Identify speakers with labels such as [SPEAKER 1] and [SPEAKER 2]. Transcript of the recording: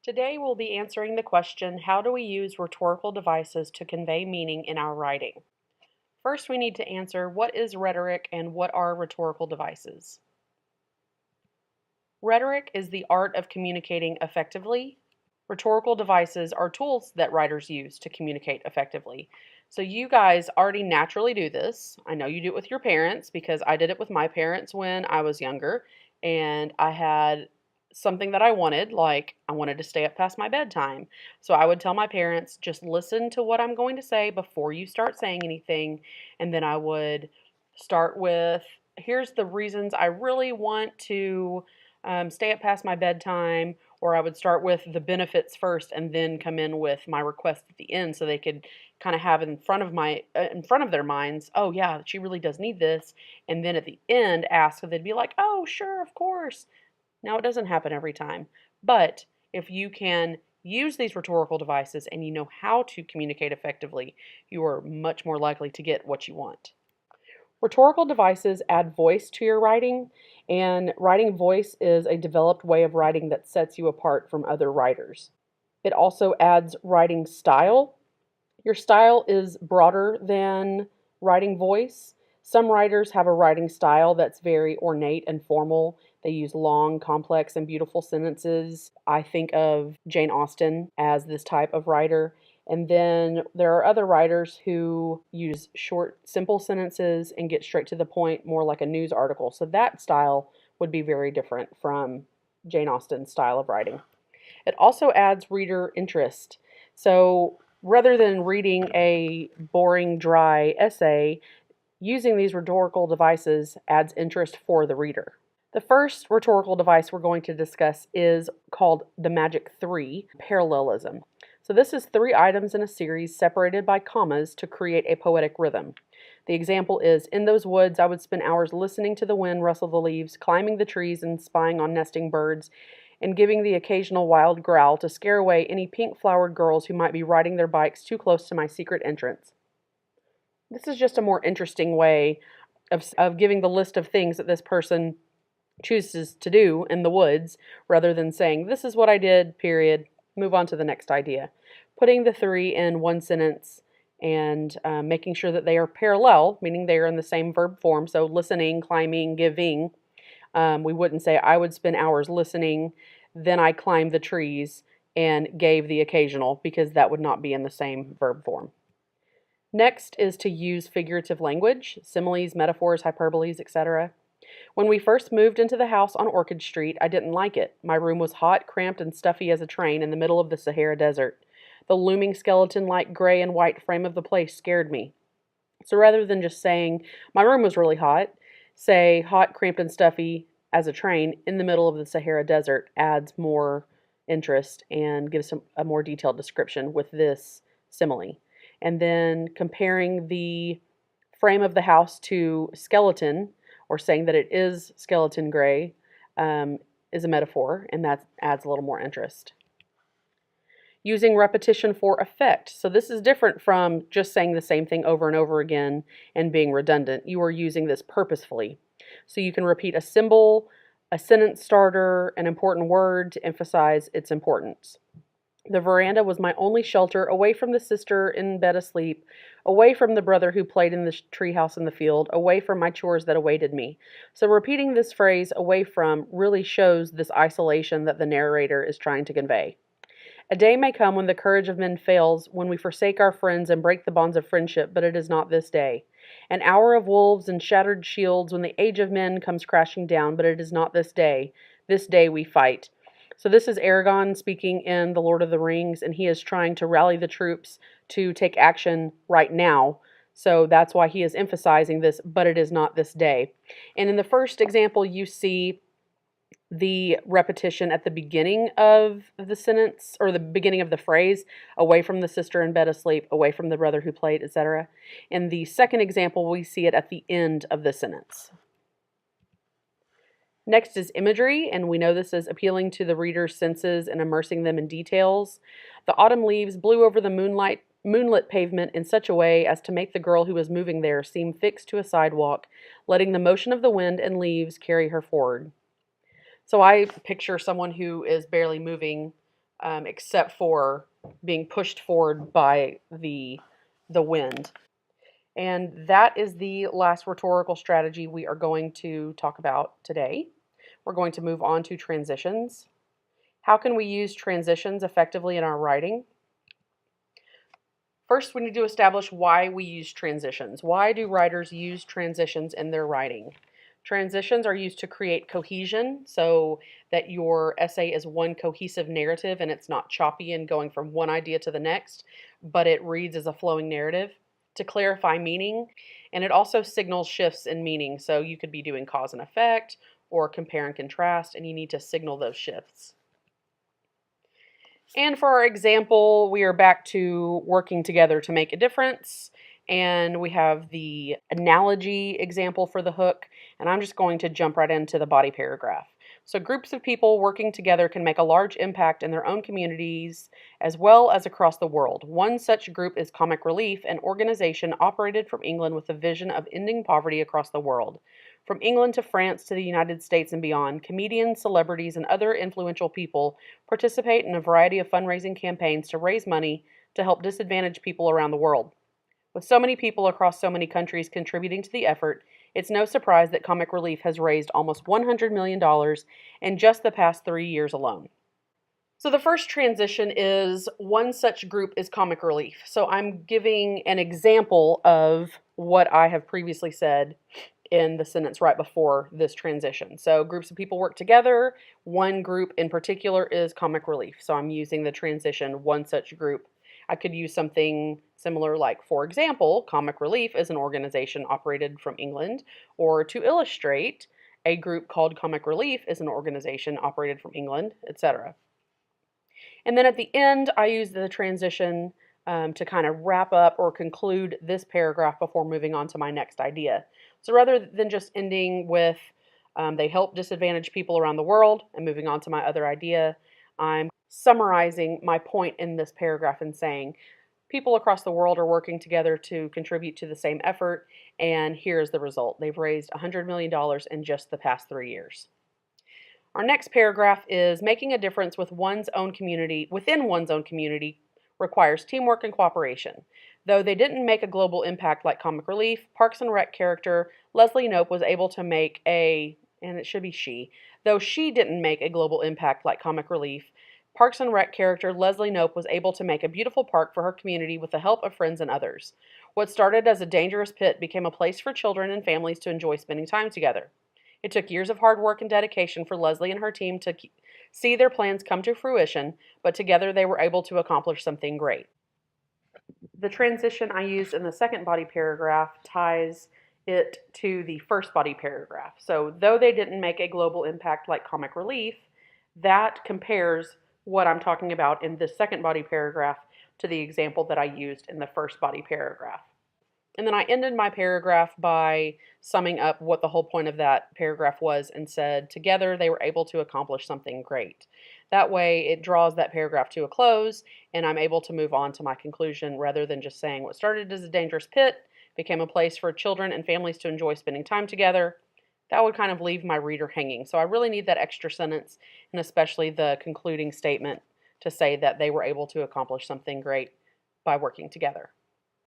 [SPEAKER 1] Today we'll be answering the question, how do we use rhetorical devices to convey meaning in our writing? First, we need to answer, what is rhetoric and what are rhetorical devices? Rhetoric is the art of communicating effectively. Rhetorical devices are tools that writers use to communicate effectively. So you guys already naturally do this. I know you do it with your parents because I did it with my parents when I was younger and I had something that I wanted, like I wanted to stay up past my bedtime. So I would tell my parents, just listen to what I'm going to say before you start saying anything. And then I would start with, here's the reasons I really want to stay up past my bedtime, or I would start with the benefits first and then come in with my request at the end so they could kind of have in front of their minds, oh yeah, she really does need this, and then at the end ask, so they'd be like, oh sure, of course. Now, it doesn't happen every time, but if you can use these rhetorical devices and you know how to communicate effectively, you are much more likely to get what you want. Rhetorical devices add voice to your writing, and writing voice is a developed way of writing that sets you apart from other writers. It also adds writing style. Your style is broader than writing voice. Some writers have a writing style that's very ornate and formal. They use long, complex, and beautiful sentences. I think of Jane Austen as this type of writer. And then there are other writers who use short, simple sentences and get straight to the point, more like a news article. So that style would be very different from Jane Austen's style of writing. It also adds reader interest. So rather than reading a boring, dry essay, using these rhetorical devices adds interest for the reader. The first rhetorical device we're going to discuss is called the Magic 3, parallelism. So this is 3 items in a series separated by commas to create a poetic rhythm. The example is, in those woods I would spend hours listening to the wind rustle the leaves, climbing the trees and spying on nesting birds, and giving the occasional wild growl to scare away any pink-flowered girls who might be riding their bikes too close to my secret entrance. This is just a more interesting way of giving the list of things that this person chooses to do in the woods, rather than saying, this is what I did, period, move on to the next idea. Putting the 3 in one sentence and making sure that they are parallel, meaning they are in the same verb form, so listening, climbing, giving. We wouldn't say, I would spend hours listening, then I climbed the trees and gave the occasional, because that would not be in the same verb form. Next is to use figurative language, similes, metaphors, hyperboles, etc. When we first moved into the house on Orchid Street, I didn't like it. My room was hot, cramped, and stuffy as a train in the middle of the Sahara Desert. The looming skeleton-like gray and white frame of the place scared me. So rather than just saying, my room was really hot, say, hot, cramped, and stuffy as a train in the middle of the Sahara Desert adds more interest and gives a more detailed description with this simile. And then comparing the frame of the house to skeleton, or saying that it is skeleton gray, is a metaphor, and that adds a little more interest. Using repetition for effect. So this is different from just saying the same thing over and over again and being redundant. You are using this purposefully. So you can repeat a symbol, a sentence starter, an important word to emphasize its importance. The veranda was my only shelter, away from the sister in bed asleep, away from the brother who played in the treehouse in the field, away from my chores that awaited me. So repeating this phrase, away from, really shows this isolation that the narrator is trying to convey. A day may come when the courage of men fails, when we forsake our friends and break the bonds of friendship, but it is not this day. An hour of wolves and shattered shields, when the age of men comes crashing down, but it is not this day. This day we fight. So this is Aragorn speaking in The Lord of the Rings, and he is trying to rally the troops to take action right now. So that's why he is emphasizing this, but it is not this day. And in the first example, you see the repetition at the beginning of the sentence, or the beginning of the phrase, away from the sister in bed asleep, away from the brother who played, etc. In the second example, we see it at the end of the sentence. Next is imagery, and we know this is appealing to the reader's senses and immersing them in details. The autumn leaves blew over the moonlit pavement in such a way as to make the girl who was moving there seem fixed to a sidewalk, letting the motion of the wind and leaves carry her forward. So I picture someone who is barely moving except for being pushed forward by the wind. And that is the last rhetorical strategy we are going to talk about today. We're going to move on to transitions. How can we use transitions effectively in our writing? First, we need to establish why we use transitions. Why do writers use transitions in their writing? Transitions are used to create cohesion so that your essay is one cohesive narrative and it's not choppy and going from one idea to the next, but it reads as a flowing narrative. To clarify meaning, and it also signals shifts in meaning. So you could be doing cause and effect or compare and contrast, and you need to signal those shifts. And for our example, we are back to working together to make a difference. And we have the analogy example for the hook. And I'm just going to jump right into the body paragraph. So groups of people working together can make a large impact in their own communities as well as across the world. One such group is Comic Relief, an organization operated from England with a vision of ending poverty across the world. From England to France to the United States and beyond, comedians, celebrities, and other influential people participate in a variety of fundraising campaigns to raise money to help disadvantaged people around the world. With so many people across so many countries contributing to the effort, it's no surprise that Comic Relief has raised almost $100 million in just the past 3 years alone. So the first transition is one such group is Comic Relief. So I'm giving an example of what I have previously said in the sentence right before this transition. So groups of people work together. One group in particular is Comic Relief. So I'm using the transition one such group. I could use something similar like, for example, Comic Relief is an organization operated from England, or to illustrate, a group called Comic Relief is an organization operated from England, etc. And then at the end, I use the transition to kind of wrap up or conclude this paragraph before moving on to my next idea. So rather than just ending with they help disadvantaged people around the world and moving on to my other idea, I'm summarizing my point in this paragraph and saying people across the world are working together to contribute to the same effort, and here's the result. They've raised $100 million in just the past 3 years. Our next paragraph is making a difference with one's own community, within one's own community requires teamwork and cooperation. Though they didn't make a global impact like Comic Relief, Parks and Rec character Leslie Knope was able to make and it should be she, though she didn't make a global impact like Comic Relief, Parks and Rec character Leslie Knope was able to make a beautiful park for her community with the help of friends and others. What started as a dangerous pit became a place for children and families to enjoy spending time together. It took years of hard work and dedication for Leslie and her team to see their plans come to fruition, but together they were able to accomplish something great. The transition I used in the second body paragraph ties it to the first body paragraph. So though they didn't make a global impact like Comic Relief, that compares what I'm talking about in this second body paragraph to the example that I used in the first body paragraph. And then I ended my paragraph by summing up what the whole point of that paragraph was and said, together they were able to accomplish something great. That way it draws that paragraph to a close and I'm able to move on to my conclusion rather than just saying what started as a dangerous pit became a place for children and families to enjoy spending time together. That would kind of leave my reader hanging. So I really need that extra sentence and especially the concluding statement to say that they were able to accomplish something great by working together.